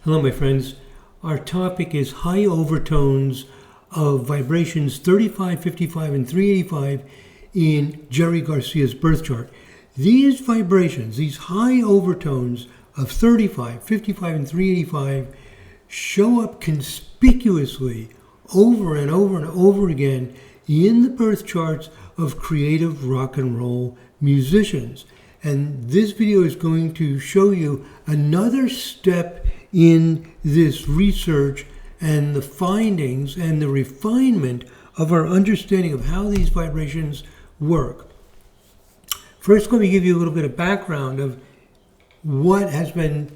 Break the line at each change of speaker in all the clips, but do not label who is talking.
Hello, my friends. Our topic is high overtones of vibrations 35, 55, and 385 in Jerry Garcia's birth chart. These vibrations, these high overtones of 35, 55, and 385 show up conspicuously over and over and over again in the birth charts of creative rock and roll musicians. And this video is going to show you another step in this research and the findings and the refinement of our understanding of how these vibrations work. First, let me give you a little bit of background of what has been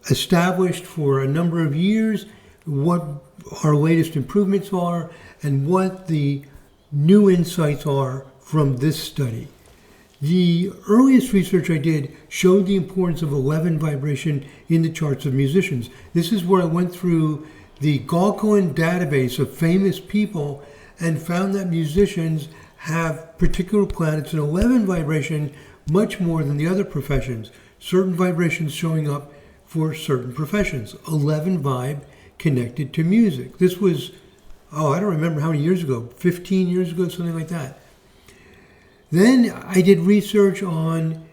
established for a number of years, what our latest improvements are, and what the new insights are from this study. The earliest research I did showed the importance of 11 vibration in the charts of musicians. This is where I went through the Gauquelin database of famous people and found that musicians have particular planets in 11 vibration much more than the other professions. Certain vibrations showing up for certain professions. 11 vibe connected to music. This was, I don't remember how many years ago, 15 years ago, something like that. Then I did research on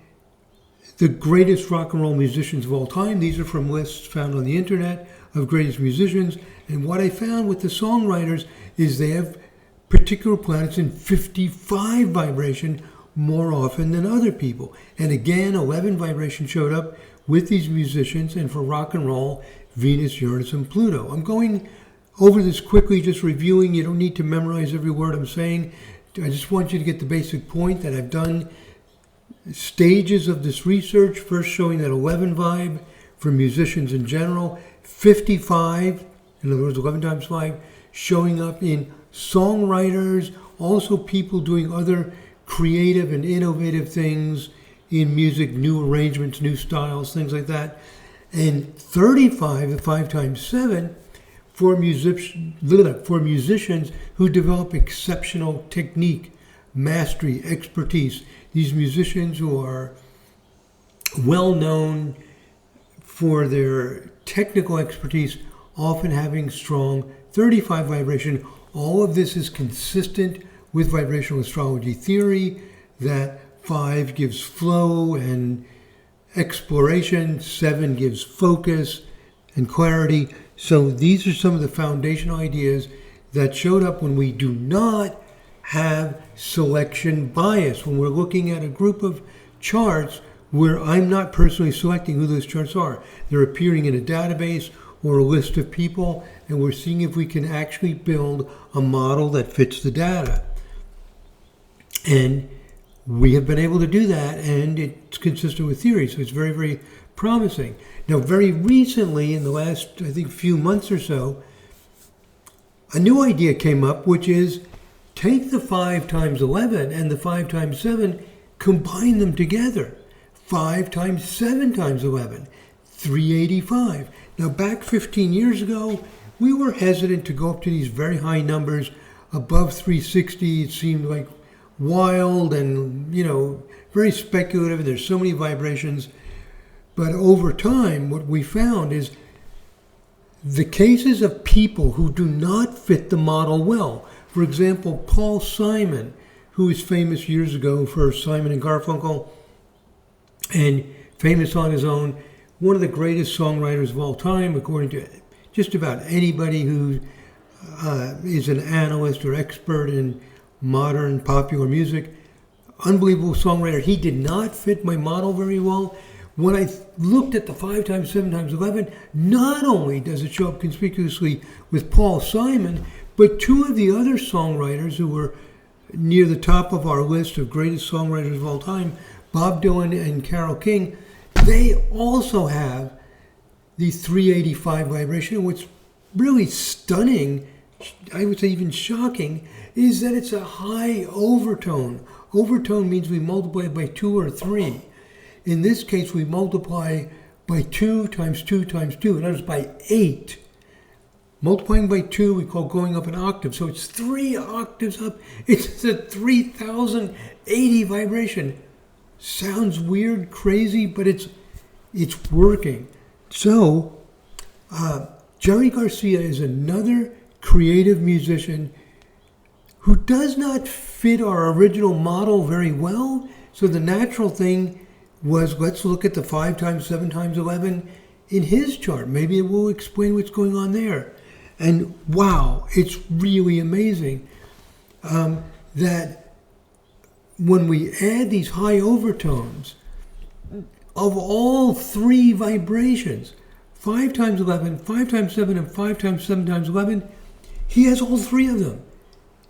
the greatest rock and roll musicians of all time. These are from lists found on the internet of greatest musicians. And what I found with the songwriters is they have particular planets in 55 vibration more often than other people. And again, 11 vibration showed up with these musicians. And for rock and roll, Venus, Uranus, and Pluto. I'm going over this quickly, just reviewing. You don't need to memorize every word I'm saying. I just want you to get the basic point that I've done stages of this research, first showing that 11 vibe for musicians in general, 55, in other words 11 times 5, showing up in songwriters, also people doing other creative and innovative things in music, new arrangements, new styles, things like that, and 35, the 5 times 7, for musicians who develop exceptional technique, mastery, expertise. These musicians who are well known for their technical expertise, often having strong 35 vibration. All of this is consistent with vibrational astrology theory that 5 gives flow and exploration, 7 gives focus and clarity. So these are some of the foundational ideas that showed up when we do not have selection bias. When we're looking at a group of charts where I'm not personally selecting who those charts are. They're appearing in a database or a list of people, and we're seeing if we can actually build a model that fits the data. And we have been able to do that, and it's consistent with theory, so it's very, very promising. Now, very recently, in the last, I think, few months or so, a new idea came up, which is take the 5 times 11 and the 5 times 7, combine them together. 5 times 7 times 11, 385. Now, back 15 years ago, we were hesitant to go up to these very high numbers. Above 360, it seemed like wild and, very speculative. There's so many vibrations. But over time, what we found is the cases of people who do not fit the model well. For example, Paul Simon, who was famous years ago for Simon and Garfunkel and famous on his own, one of the greatest songwriters of all time, according to just about anybody who is an analyst or expert in modern popular music. Unbelievable songwriter. He did not fit my model very well. When I looked at the 5 times 7 times 11, not only does it show up conspicuously with Paul Simon, but 2 of the other songwriters who were near the top of our list of greatest songwriters of all time, Bob Dylan and Carole King, they also have the 385 vibration. And what's really stunning, I would say even shocking, is that it's a high overtone. Overtone means we multiply it by 2 or 3. In this case, we multiply by 2 times 2 times 2, and that is by 8. Multiplying by 2, we call going up an octave. So it's 3 octaves up. It's a 3,080 vibration. Sounds weird, crazy, but it's working. So Jerry Garcia is another creative musician who does not fit our original model very well. So the natural thing was, let's look at the 5 times 7 times 11 in his chart. Maybe it will explain what's going on there. And wow, it's really amazing that when we add these high overtones of all 3 vibrations, 5 times 11, 5 times 7, and 5 times 7 times 11, he has all 3 of them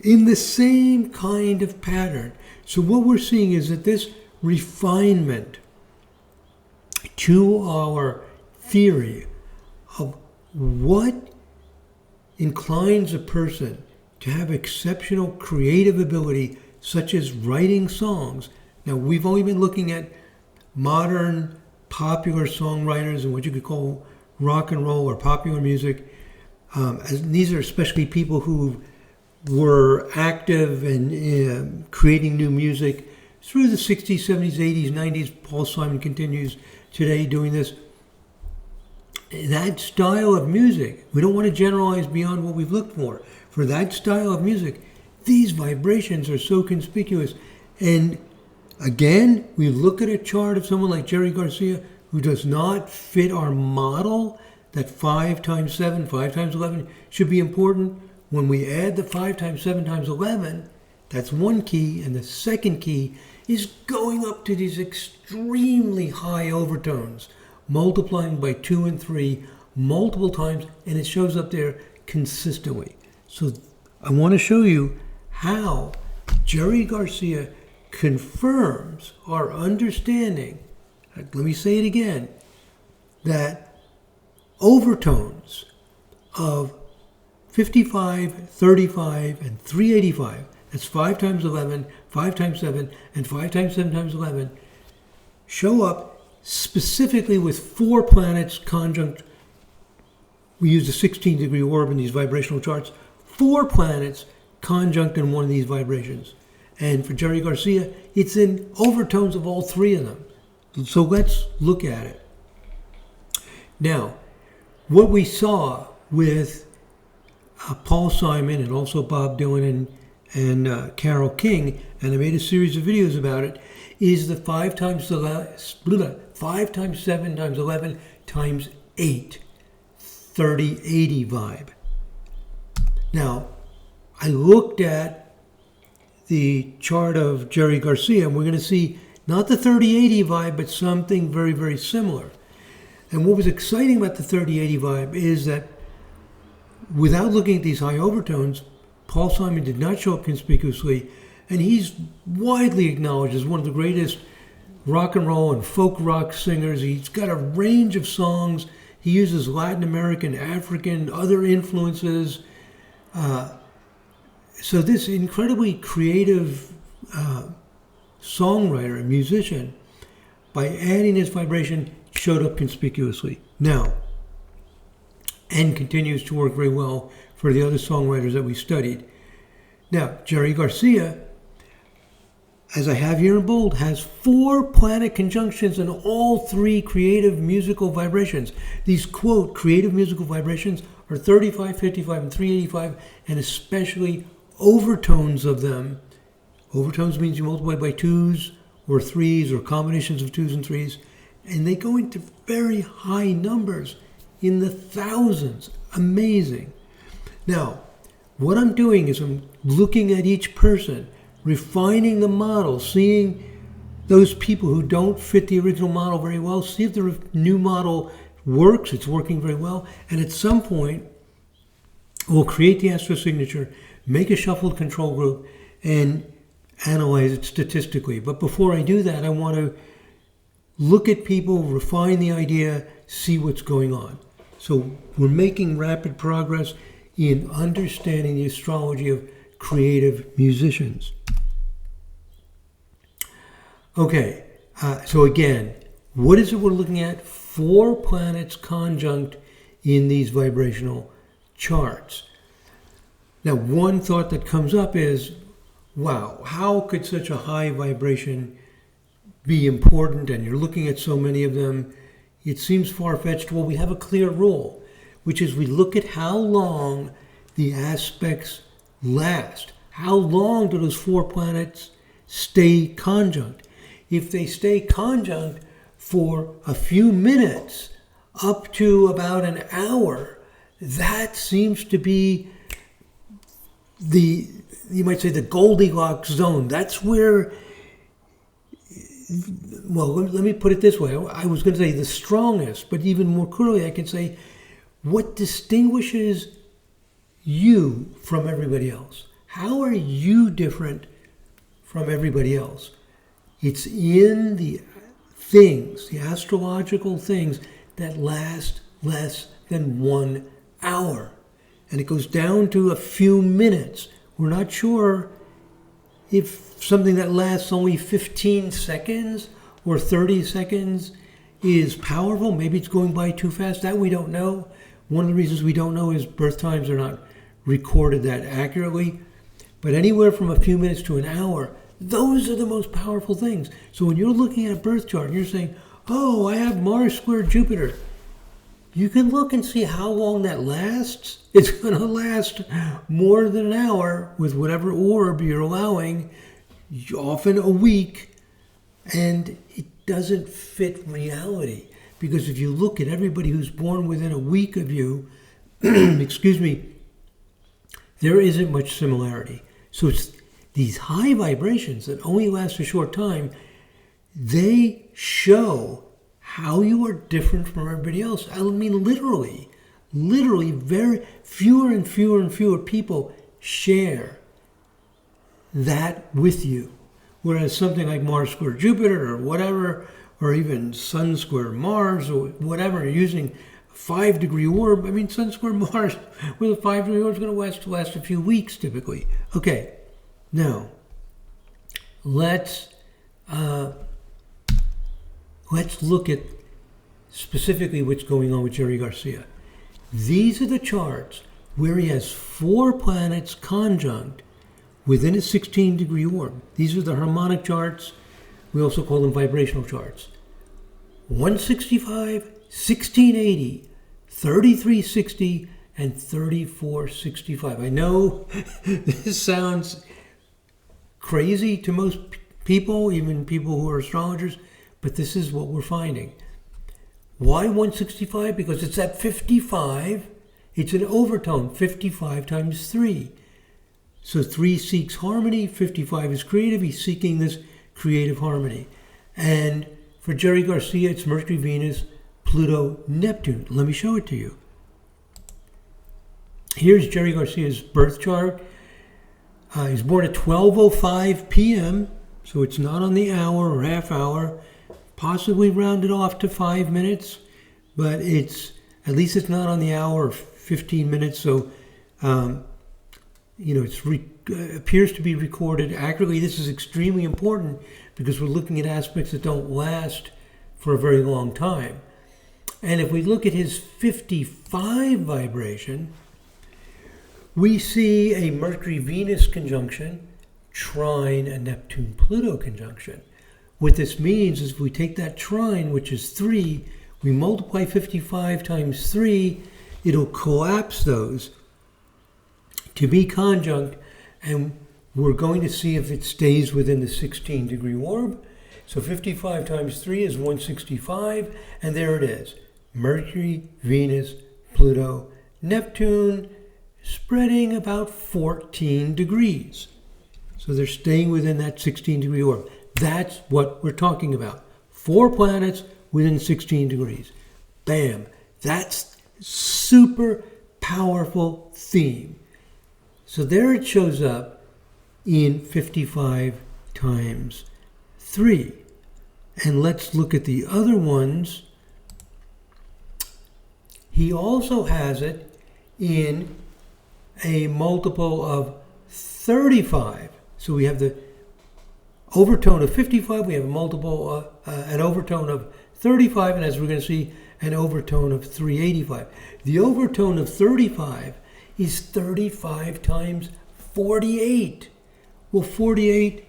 in the same kind of pattern. So what we're seeing is that this refinement to our theory of what inclines a person to have exceptional creative ability, such as writing songs. Now, we've only been looking at modern popular songwriters and what you could call rock and roll or popular music. These are especially people who were active in creating new music through the 60s, 70s, 80s, 90s. Paul Simon continues today doing this. That style of music, we don't want to generalize beyond what we've looked for. For that style of music, these vibrations are so conspicuous. And again, we look at a chart of someone like Jerry Garcia who does not fit our model, that 5 times 7, 5 times 11 should be important. When we add the 5 times 7 times 11, that's one key. And the second key is going up to these extremely high overtones, multiplying by 2 and 3 multiple times, and it shows up there consistently. So I want to show you how Jerry Garcia confirms our understanding, let me say it again, that overtones of 55, 35, and 385, that's 5 times 11, 5 times 7, and 5 times 7 times 11, show up specifically with 4 planets conjunct. We use a 16-degree orb in these vibrational charts. 4 planets conjunct in one of these vibrations. And for Jerry Garcia, it's in overtones of all 3 of them. So let's look at it. Now, what we saw with Paul Simon and also Bob Dylan and Carole King, and I made a series of videos about it, is the 5 times 7 times 11 times 8, 30-80 vibe. Now, I looked at the chart of Jerry Garcia, and we're going to see not the 30-80 vibe, but something very, very similar. And what was exciting about the 30-80 vibe is that without looking at these high overtones, Paul Simon did not show up conspicuously, and he's widely acknowledged as one of the greatest rock and roll and folk rock singers. He's got a range of songs. He uses Latin American, African, other influences. So this incredibly creative songwriter and musician, by adding this vibration, showed up conspicuously. Now, and continues to work very well for the other songwriters that we studied. Now, Jerry Garcia, as I have here in bold, has 4 planet conjunctions and all 3 creative musical vibrations. These, quote, creative musical vibrations are 35, 55, and 385, and especially overtones of them. Overtones means you multiply by 2s or 3s or combinations of 2s and 3s, and they go into very high numbers in the thousands. Amazing. Now, what I'm doing is I'm looking at each person, refining the model, seeing those people who don't fit the original model very well, see if the new model works. It's working very well. And at some point, we'll create the astro signature, make a shuffled control group, and analyze it statistically. But before I do that, I want to look at people, refine the idea, see what's going on. So we're making rapid progress in understanding the astrology of creative musicians. Okay, so again, what is it we're looking at? 4 planets conjunct in these vibrational charts. Now, one thought that comes up is, wow, how could such a high vibration be important? And you're looking at so many of them. It seems far-fetched. Well, we have a clear rule. which is we look at how long the aspects last. How long do those 4 planets stay conjunct? If they stay conjunct for a few minutes up to about an hour, that seems to be you might say the Goldilocks zone. That's where, well, let me put it this way. I was going to say the strongest, but even more clearly I can say what distinguishes you from everybody else. How are you different from everybody else? It's in the things, the astrological things that last less than 1 hour. And it goes down to a few minutes. We're not sure if something that lasts only 15 seconds or 30 seconds is powerful. Maybe it's going by too fast. That we don't know. One of the reasons we don't know is birth times are not recorded that accurately. But anywhere from a few minutes to an hour, those are the most powerful things. So when you're looking at a birth chart and you're saying, oh, I have Mars square Jupiter, you can look and see how long that lasts. It's going to last more than an hour with whatever orb you're allowing, often a week, and it doesn't fit reality. Because if you look at everybody who's born within a week of you, excuse me, there isn't much similarity. So it's these high vibrations that only last a short time, they show how you are different from everybody else. I mean, literally, very fewer and fewer people share that with you. Whereas something like Mars square Jupiter or whatever, or even Sun square Mars or whatever, using a 5-degree orb. I mean, Sun square Mars with a 5-degree orb is going to last a few weeks typically. Okay, now let's look at specifically what's going on with Jerry Garcia. These are the charts where he has 4 planets conjunct within a 16-degree orb. These are the harmonic charts. We also call them vibrational charts. 165, 1680, 3360, and 3465. I know this sounds crazy to most people, even people who are astrologers, but this is what we're finding. Why 165? Because it's at 55. It's an overtone, 55 times 3. So 3 seeks harmony, 55 is creative. He's seeking this creative harmony. And for Jerry Garcia, it's Mercury, Venus, Pluto, Neptune. Let me show it to you. Here's Jerry Garcia's birth chart. He's born at 12:05 p.m., so it's not on the hour or half hour. Possibly rounded off to 5 minutes, but at least it's not on the hour or 15 minutes. So, it appears to be recorded accurately. This is extremely important because we're looking at aspects that don't last for a very long time. And if we look at his 55 vibration, we see a Mercury-Venus conjunction, trine a Neptune-Pluto conjunction. What this means is if we take that trine, which is 3, we multiply 55 times 3, it'll collapse those to be conjunct, and we're going to see if it stays within the 16-degree orb. So 55 times 3 is 165, and there it is. Mercury, Venus, Pluto, Neptune, spreading about 14 degrees. So they're staying within that 16-degree orb. That's what we're talking about. 4 planets within 16 degrees. Bam. That's super powerful theme. So there it shows up in 55 times 3. And let's look at the other ones. He also has it in a multiple of 35. So we have the overtone of 55, we have a multiple, an overtone of 35, and as we're going to see, an overtone of 385. The overtone of 35 is 35 times 48. Well, 48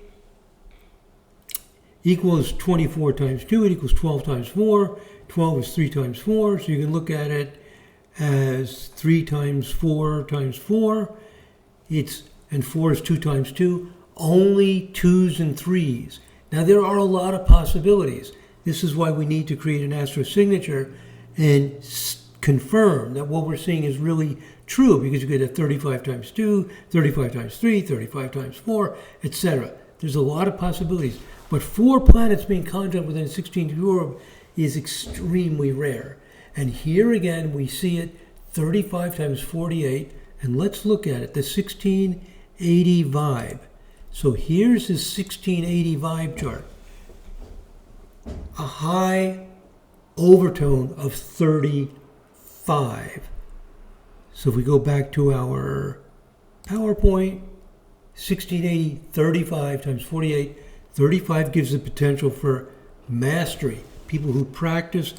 equals 24 times 2, it equals 12 times 4. 12 is 3 times 4, so you can look at it has 3 times 4 times 4. And 4 is 2 times 2. Only 2s and 3s. Now there are a lot of possibilities. This is why we need to create an astro signature and confirm that what we're seeing is really true, because you get a 35 times 2, 35 times 3, 35 times 4, etc. There's a lot of possibilities. But 4 planets being conjunct within a 16-degree orb is extremely rare. And here again, we see it 35 times 48. And let's look at it, the 1680 vibe. So here's his 1680 vibe chart. A high overtone of 35. So if we go back to our PowerPoint, 1680, 35 times 48. 35 gives the potential for mastery. People who practice,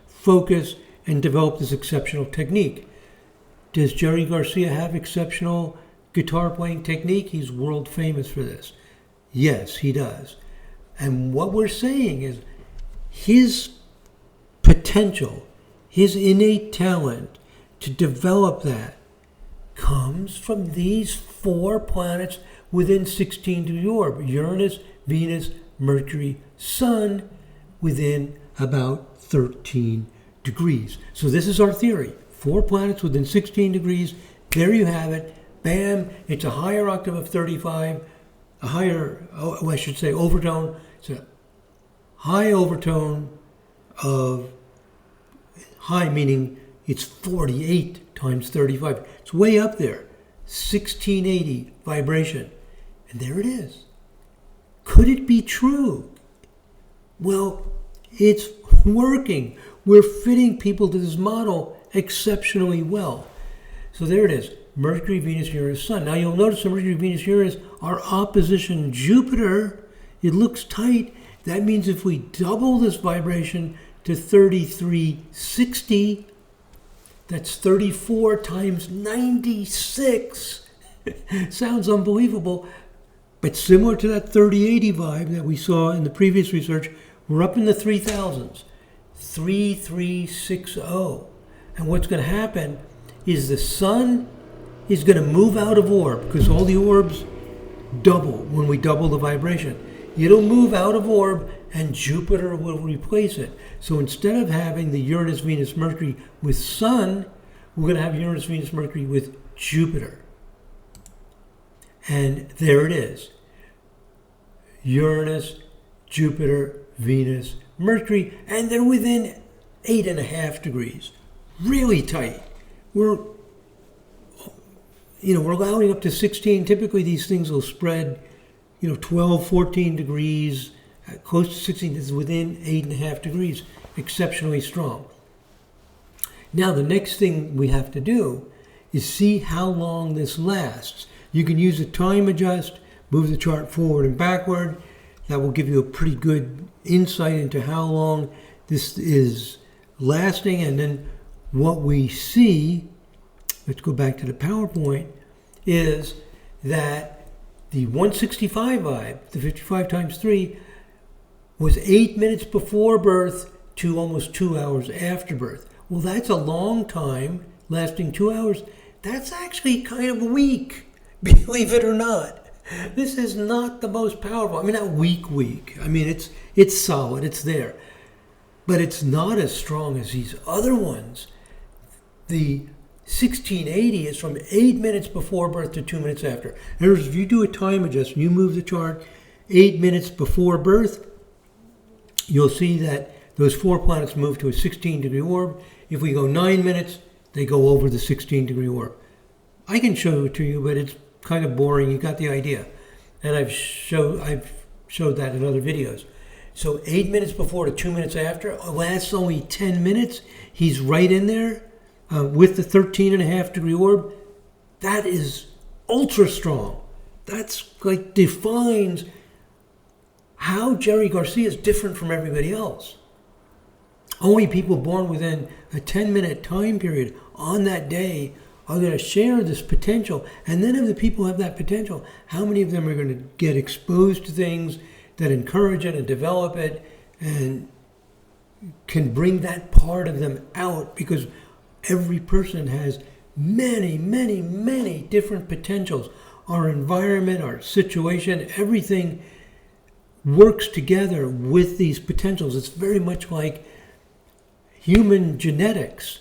focus, and develop this exceptional technique. Does Jerry Garcia have exceptional guitar playing technique? He's world famous for this. Yes, he does. And what we're saying is his potential, his innate talent to develop that comes from these 4 planets within 16-degree orb. Uranus, Venus, Mercury, Sun within about 13 degrees. So this is our theory. 4 planets within 16 degrees. There you have it. Bam. It's a higher octave of 35. A higher, overtone. It's a high overtone of high, meaning it's 48 times 35. It's way up there. 1680 vibration. And there it is. Could it be true? Well, it's working. We're fitting people to this model exceptionally well. So there it is. Mercury, Venus, Uranus, Sun. Now you'll notice that Mercury, Venus, Uranus are opposition Jupiter. It looks tight. That means if we double this vibration to 3360, that's 34 times 96. Sounds unbelievable. But similar to that 3080 vibe that we saw in the previous research, we're up in the 3000s. 3360. And what's going to happen is the Sun is going to move out of orb, because all the orbs double when we double the vibration. It'll move out of orb and Jupiter will replace it. So instead of having the Uranus, Venus, Mercury with Sun, we're going to have Uranus, Venus, Mercury with Jupiter. And there it is. Uranus, Jupiter, Venus, Mercury, and they're within 8.5 degrees. Really tight. We're allowing up to 16. Typically these things will spread, 12, 14 degrees, close to 16. This is within 8.5 degrees. Exceptionally strong. Now the next thing we have to do is see how long this lasts. You can use a time adjust, move the chart forward and backward. That will give you a pretty good insight into how long this is lasting. And then what we see, let's go back to the PowerPoint, is that the 165 vibe, the 55 times 3, was 8 minutes before birth to almost 2 hours after birth. Well, that's a long time, lasting 2 hours. That's actually kind of weak, believe it or not. This is not the most powerful. I mean, not weak. I mean, it's solid, it's there. But it's not as strong as these other ones. The 1680 is from 8 minutes before birth to 2 minutes after. In other words, if you do a time adjustment, you move the chart 8 minutes before birth, you'll see that those 4 planets move to a 16-degree orb. If we go 9 minutes, they go over the 16-degree orb. I can show it to you, but it's kind of boring. You got the idea. And I've showed that in other videos. So 8 minutes before to 2 minutes after lasts only 10 minutes. He's right in there with the 13.5-degree orb. That is ultra strong. That's like defines how Jerry Garcia is different from everybody else. Only people born within a 10-minute time period on that day are going to share this potential. And then if the people have that potential, how many of them are going to get exposed to things that encourage it and develop it? And can bring that part of them out, because every person has many, many, many different potentials. Our environment, our situation, everything works together with these potentials. It's very much like human genetics.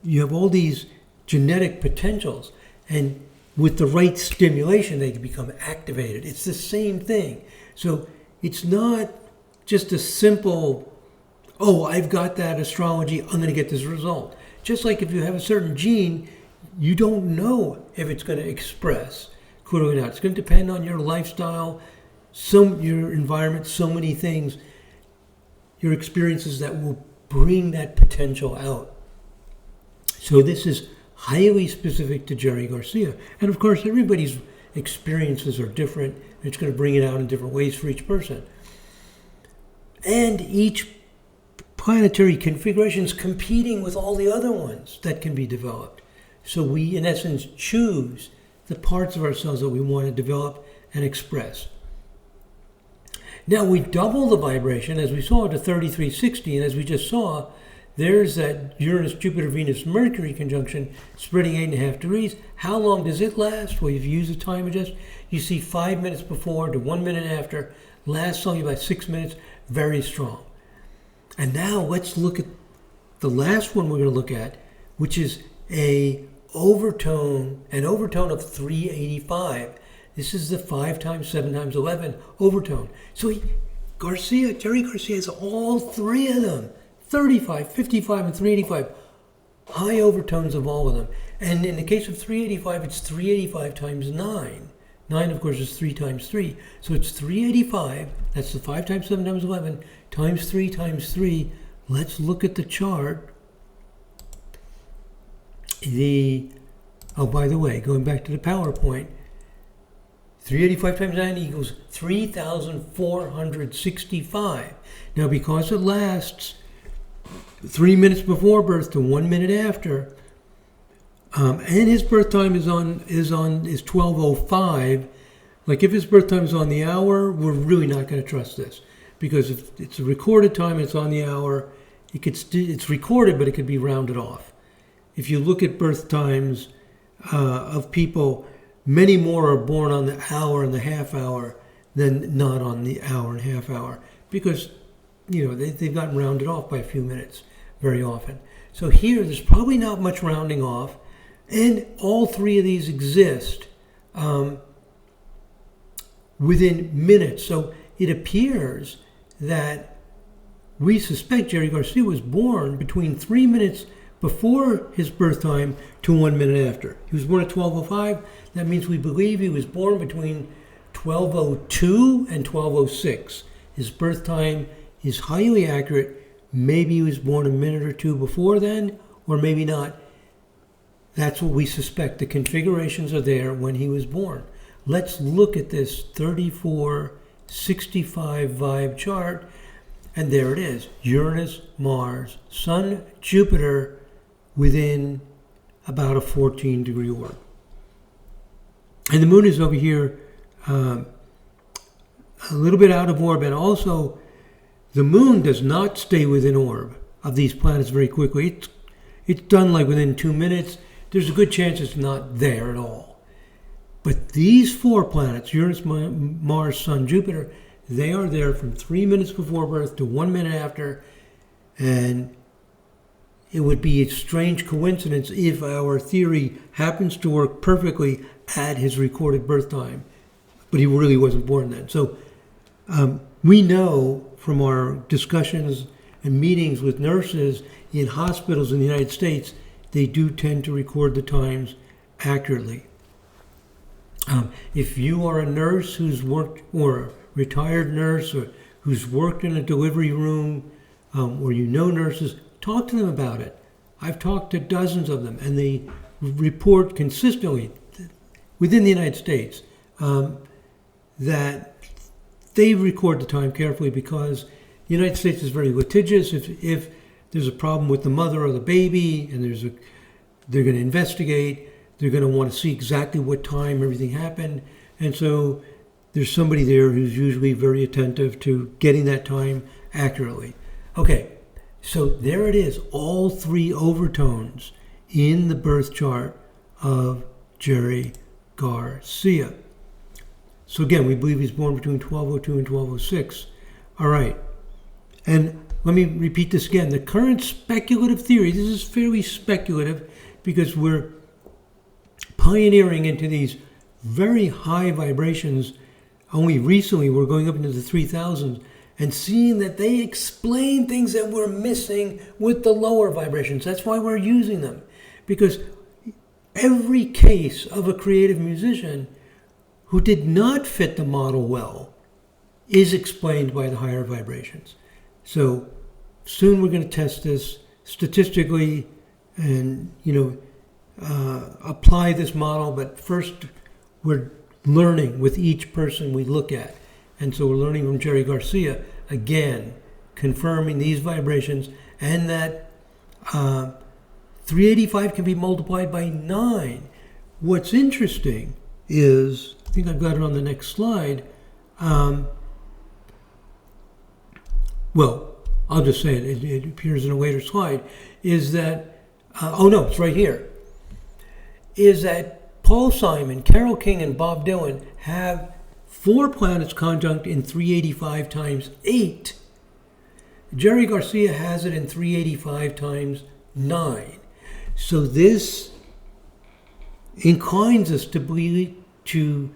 You have all these genetic potentials, and with the right stimulation, they can become activated. It's the same thing. So it's not just a simple, oh, I've got that astrology, I'm going to get this result. Just like if you have a certain gene, you don't know if it's going to express clearly or not. It's going to depend on your lifestyle, your environment, so many things, your experiences that will bring that potential out. So this is highly specific to Jerry Garcia. And of course, everybody's experiences are different. It's going to bring it out in different ways for each person. And each planetary configuration is competing with all the other ones that can be developed. So we, in essence, choose the parts of ourselves that we want to develop and express. Now we double the vibration, as we saw, to 3360, and as we just saw, there's that Uranus, Jupiter, Venus, Mercury conjunction spreading 8.5 degrees. How long does it last? Well, if you use a time adjust, you see 5 minutes before to 1 minute after, lasts only about 6 minutes, very strong. And now let's look at the last one we're going to look at, which is an overtone of 385. This is the 5 times 7 times 11 overtone. So Jerry Garcia has all three of them. 35, 55, and 385. High overtones of all of them. And in the case of 385, it's 385 times 9. 9, of course, is 3 times 3. So it's 385. That's the 5 times 7 times 11 times 3 times 3. Let's look at the chart. By the way, going back to the PowerPoint, 385 times 9 equals 3,465. Now, because it lasts 3 minutes before birth to 1 minute after, and his birth time is 12:05. Like if his birth time is on the hour, we're really not going to trust this, because if it's a recorded time, it's on the hour. It's recorded, but it could be rounded off. If you look at birth times of people, many more are born on the hour and the half hour than not on the hour and half hour, because they've gotten rounded off by a few minutes very often. So here, there's probably not much rounding off, and all three of these exist within minutes. So it appears that we suspect Jerry Garcia was born between 3 minutes before his birth time to 1 minute after. He was born at 12:05. That means we believe he was born between 12:02 and 12:06. His birth time is highly accurate. Maybe he was born a minute or two before then, or maybe not. That's what we suspect. The configurations are there when he was born. Let's look at this 3465 vibe chart, and there it is. Uranus, Mars, Sun, Jupiter within about a 14-degree orb. And the moon is over here a little bit out of orb, and also the moon does not stay within orb of these planets very quickly. It's done like within 2 minutes. There's a good chance it's not there at all. But these four planets, Uranus, Mars, Sun, Jupiter, they are there from 3 minutes before birth to 1 minute after. And it would be a strange coincidence if our theory happens to work perfectly at his recorded birth time. But he really wasn't born then. So we know from our discussions and meetings with nurses in hospitals in the United States, they do tend to record the times accurately. If you are a nurse who's worked, or a retired nurse, or who's worked in a delivery room, or nurses, talk to them about it. I've talked to dozens of them, and they report consistently within the United States that they record the time carefully, because the United States is very litigious. If there's a problem with the mother or the baby, and they're going to investigate, they're going to want to see exactly what time everything happened. And so there's somebody there who's usually very attentive to getting that time accurately. Okay, So there it is, all three overtones in the birth chart of Jerry Garcia. So again, we believe he's born between 1202 and 1206. All right. And let me repeat this again. The current speculative theory, this is fairly speculative because we're pioneering into these very high vibrations. Only recently we're going up into the 3000s and seeing that they explain things that we're missing with the lower vibrations. That's why we're using them. Because every case of a creative musician who did not fit the model well is explained by the higher vibrations. So soon we're going to test this statistically and, apply this model. But first we're learning with each person we look at. And so we're learning from Jerry Garcia, again, confirming these vibrations and that 385 can be multiplied by 9. What's interesting is, I think I've got it on the next slide. Well, I'll just say it. It appears in a later slide. Is that, it's right here. Is that Paul Simon, Carole King, and Bob Dylan have 4 planets conjunct in 385 times 8. Jerry Garcia has it in 385 times 9. So this inclines us to believe, to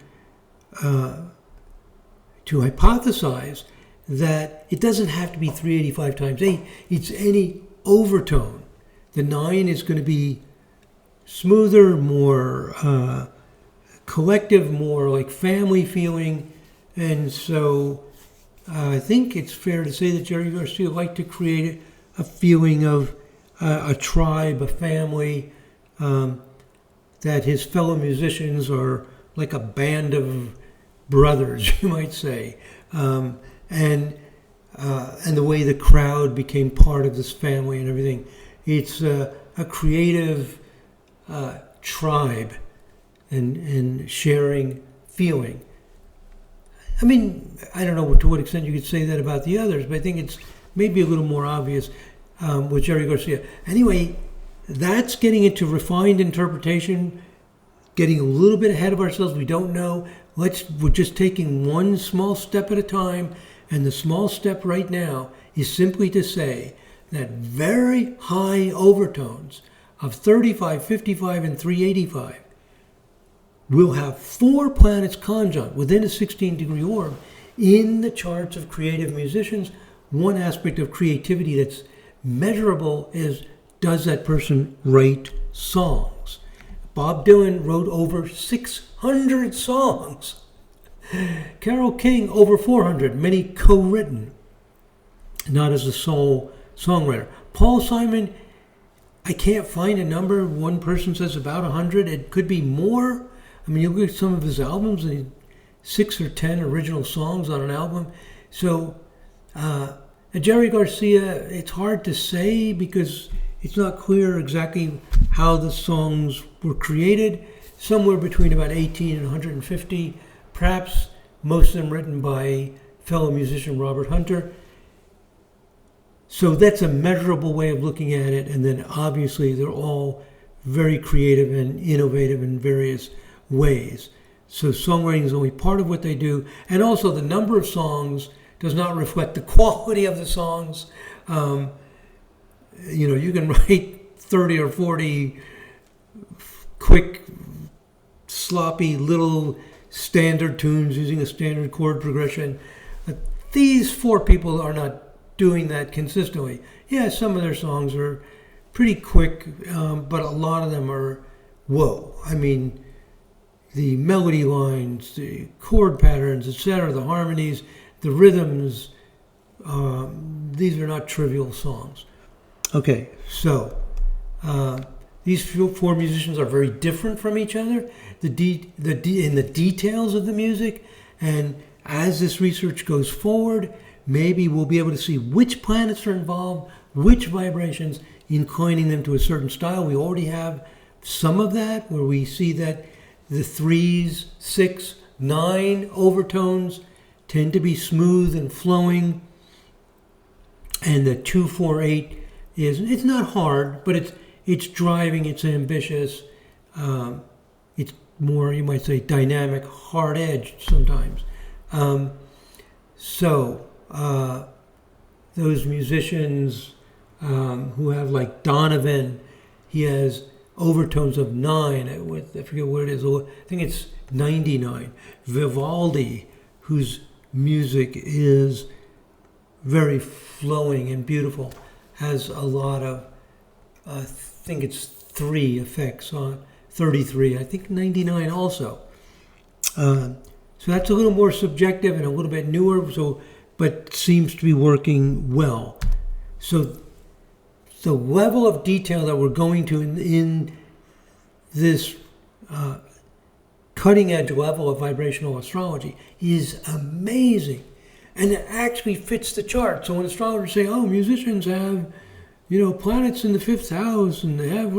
hypothesize that it doesn't have to be 385 times 8. It's any overtone. The 9 is going to be smoother, more collective, more like family feeling. And so I think it's fair to say that Jerry Garcia liked to create a feeling of a tribe, a family, that his fellow musicians are like a band of brothers, you might say. And the way the crowd became part of this family and everything. It's a creative tribe and sharing feeling. I mean, I don't know to what extent you could say that about the others, but I think it's maybe a little more obvious with Jerry Garcia. Anyway, that's getting into refined interpretation, getting a little bit ahead of ourselves. We don't know. We're just taking one small step at a time, and the small step right now is simply to say that very high overtones of 35, 55, and 385 will have 4 planets conjunct within a 16-degree orb in the charts of creative musicians. One aspect of creativity that's measurable is, does that person write songs? Bob Dylan wrote over 600 songs. Carole King, over 400, many co-written, not as a sole songwriter. Paul Simon, I can't find a number. One person says about 100. It could be more. I mean, you look at some of his albums, and 6 or 10 original songs on an album. So, Jerry Garcia, it's hard to say because it's not clear exactly how the songs were created. Somewhere between about 18 and 150, perhaps most of them written by fellow musician Robert Hunter. So that's a measurable way of looking at it. And then obviously they're all very creative and innovative in various ways. So songwriting is only part of what they do. And also the number of songs does not reflect the quality of the songs. You can write 30 or 40 quick, sloppy, little standard tunes using a standard chord progression. These 4 people are not doing that consistently. Yeah, some of their songs are pretty quick, but a lot of them are, whoa. I mean, the melody lines, the chord patterns, etc., the harmonies, the rhythms, these are not trivial songs. Okay, so these 4 musicians are very different from each other in the details of the music, and as this research goes forward, maybe we'll be able to see which planets are involved, which vibrations, inclining them to a certain style. We already have some of that, where we see that the 3s, 6, 9 overtones tend to be smooth and flowing. And the 248 it's not hard, but it's driving, it's ambitious, it's more, you might say, dynamic, hard-edged sometimes. Those musicians who have, like Donovan, he has overtones of 9. I forget what it is. I think it's 99. Vivaldi, whose music is very flowing and beautiful, has a lot of, I think it's 3 effects on 33. I think 99 also. So that's a little more subjective and a little bit newer, but seems to be working well. So the level of detail that we're going to in this cutting edge level of vibrational astrology is amazing. And it actually fits the chart. So when astrologers say, oh, musicians have, planets in the 5th house and they have,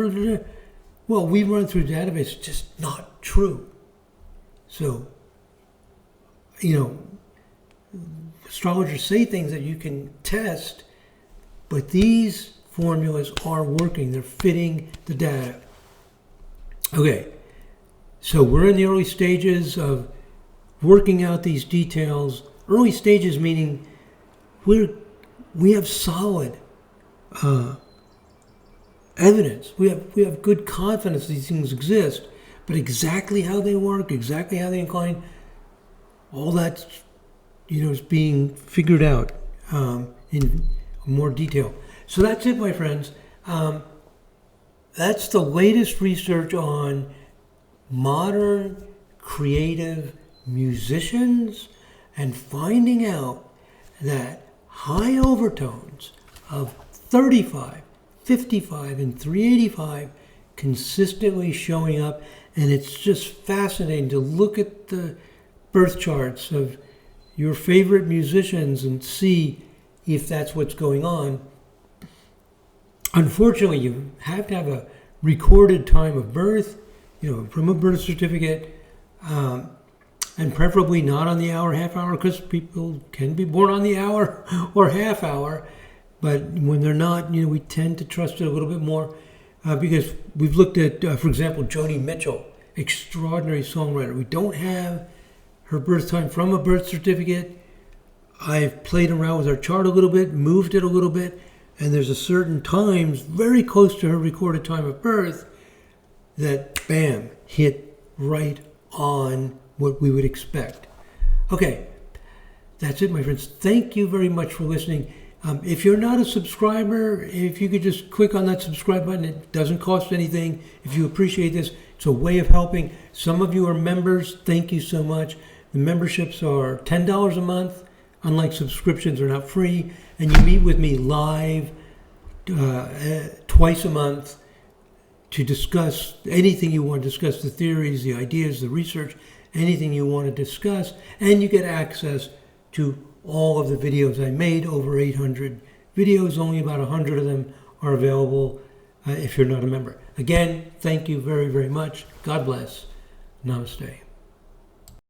well, we run through the database, it's just not true. So, astrologers say things that you can test, but these formulas are working. They're fitting the data. Okay, so we're in the early stages of working out these details. Early stages meaning we have solid evidence. We have good confidence these things exist, but exactly how they work, exactly how they incline, all that is being figured out in more detail. So that's it, my friends. That's the latest research on modern creative musicians and finding out that high overtones of 35, 55, and 385 consistently showing up. And it's just fascinating to look at the birth charts of your favorite musicians and see if that's what's going on. Unfortunately, you have to have a recorded time of birth, from a birth certificate, and preferably not on the hour, half hour, because people can be born on the hour or half hour. But when they're not, we tend to trust it a little bit more because we've looked at, for example, Joni Mitchell, extraordinary songwriter. We don't have her birth time from a birth certificate. I've played around with her chart a little bit, moved it a little bit, and there's a certain times very close to her recorded time of birth that, bam, hit right on what we would expect. Okay, that's it, my friends. Thank you very much for listening. If you're not a subscriber, if you could just click on that subscribe button, it doesn't cost anything. If you appreciate this, it's a way of helping. Some of you are members. Thank you so much. The memberships are $10 a month. Unlike subscriptions, are not free. And you meet with me live twice a month to discuss anything you want to discuss, the theories, the ideas, the research, anything you want to discuss. And you get access to all of the videos I made, over 800 videos. Only about 100 of them are available if you're not a member. Again, thank you very, very much. God bless. Namaste.